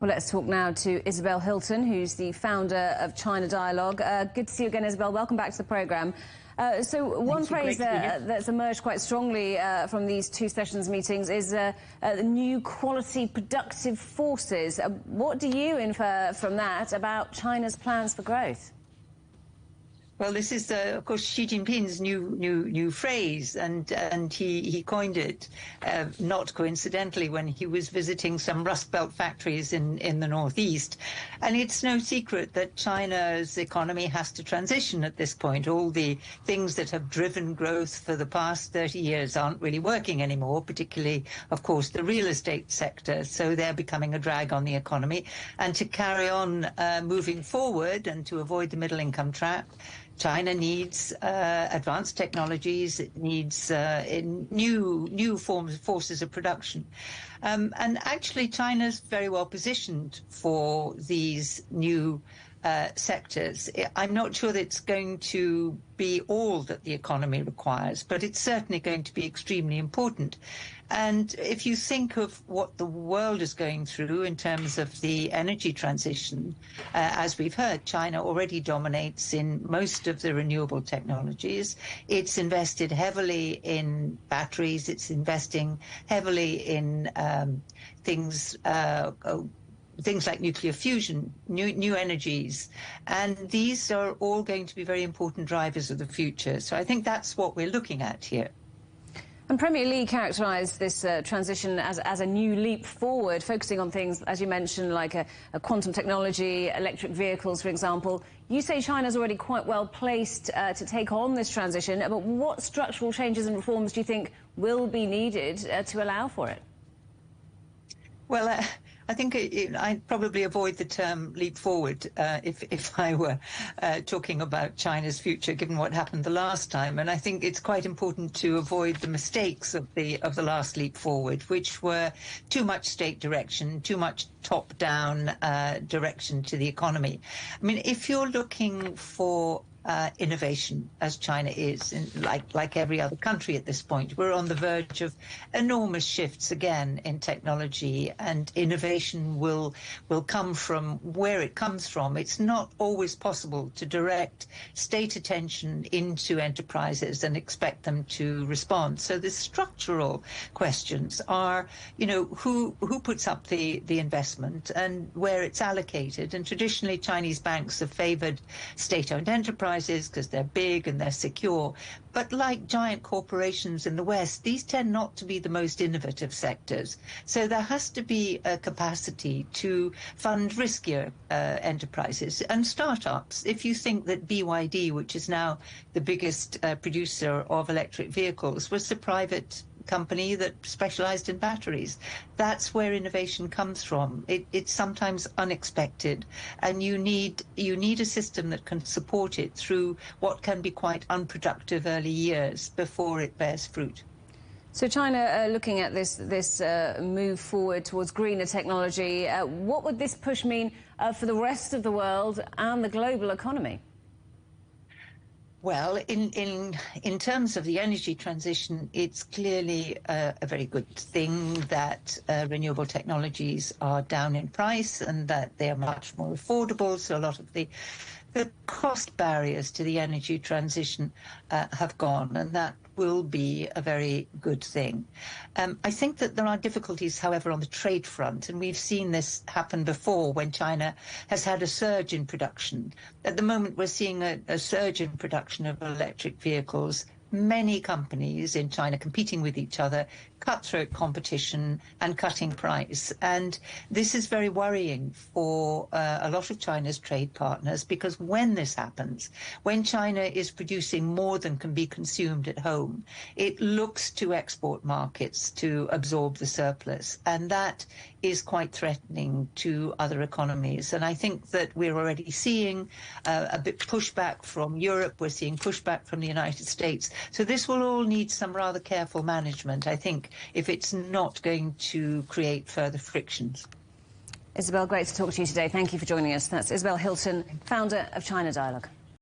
Well, let's talk now to Isabel Hilton, who's the founder of China Dialogue. Good to see you again, Isabel. Welcome back to the programme. So one phrase that's emerged quite strongly from these two sessions meetings is the new quality productive forces. What do you infer from that about China's plans for growth? Well, this is, of course, Xi Jinping's new phrase, and he coined it not coincidentally when he was visiting some Rust Belt factories in the northeast. And it's no secret that China's economy has to transition at this point. All the things that have driven growth for the past 30 years aren't really working anymore, particularly, of course, the real estate sector. So they're becoming a drag on the economy. And to carry on moving forward and to avoid the middle income trap, China needs advanced technologies. It needs new forces of production. And actually, China's very well positioned for these new sectors. I'm not sure that it's going to be all that the economy requires, but it's certainly going to be extremely important. And if you think of what the world is going through in terms of the energy transition, as we've heard, China already dominates in most of the renewable technologies. It's invested heavily in batteries. It's investing heavily in things like nuclear fusion, new energies. And these are all going to be very important drivers of the future. So I think that's what we're looking at here. And Premier Li characterised this transition as a new leap forward, focusing on things, as you mentioned, like a quantum technology, electric vehicles, for example. You say China's already quite well placed to take on this transition, but what structural changes and reforms do you think will be needed to allow for it? Well, I think I'd probably avoid the term leap forward if I were talking about China's future, given what happened the last time. And I think it's quite important to avoid the mistakes of the last leap forward, which were too much state direction, too much top-down direction to the economy. I mean, if you're looking for innovation, as China is, like every other country at this point, we're on the verge of enormous shifts again in technology, and innovation will come from where it comes from. It's not always possible to direct state attention into enterprises and expect them to respond. So the structural questions are, who puts up the investment and where it's allocated. And traditionally, Chinese banks have favored state-owned enterprises because they're big and they're secure. But like giant corporations in the West, these tend not to be the most innovative sectors. So there has to be a capacity to fund riskier enterprises and startups. If you think that BYD, which is now the biggest producer of electric vehicles, was the private company that specialized in batteries. That's where innovation comes from. It's sometimes unexpected, and you need a system that can support it through what can be quite unproductive early years before it bears fruit. So China looking at this move forward towards greener technology, what would this push mean for the rest of the world and the global economy? Well, in terms of the energy transition, it's clearly a very good thing that renewable technologies are down in price and that they are much more affordable. So a lot of the cost barriers to the energy transition have gone, and that will be a very good thing. I think that there are difficulties, however, on the trade front, and we've seen this happen before when China has had a surge in production. At the moment, we're seeing a surge in production of electric vehicles. Many companies in China competing with each other, cutthroat competition and cutting price. And this is very worrying for a lot of China's trade partners, because when this happens, when China is producing more than can be consumed at home, it looks to export markets to absorb the surplus. And that is quite threatening to other economies. And I think that we're already seeing a bit pushback from Europe. We're seeing pushback from the United States. So this will all need some rather careful management, I think, if it's not going to create further frictions. Isabel, great to talk to you today. Thank you for joining us. That's Isabel Hilton, founder of China Dialogue.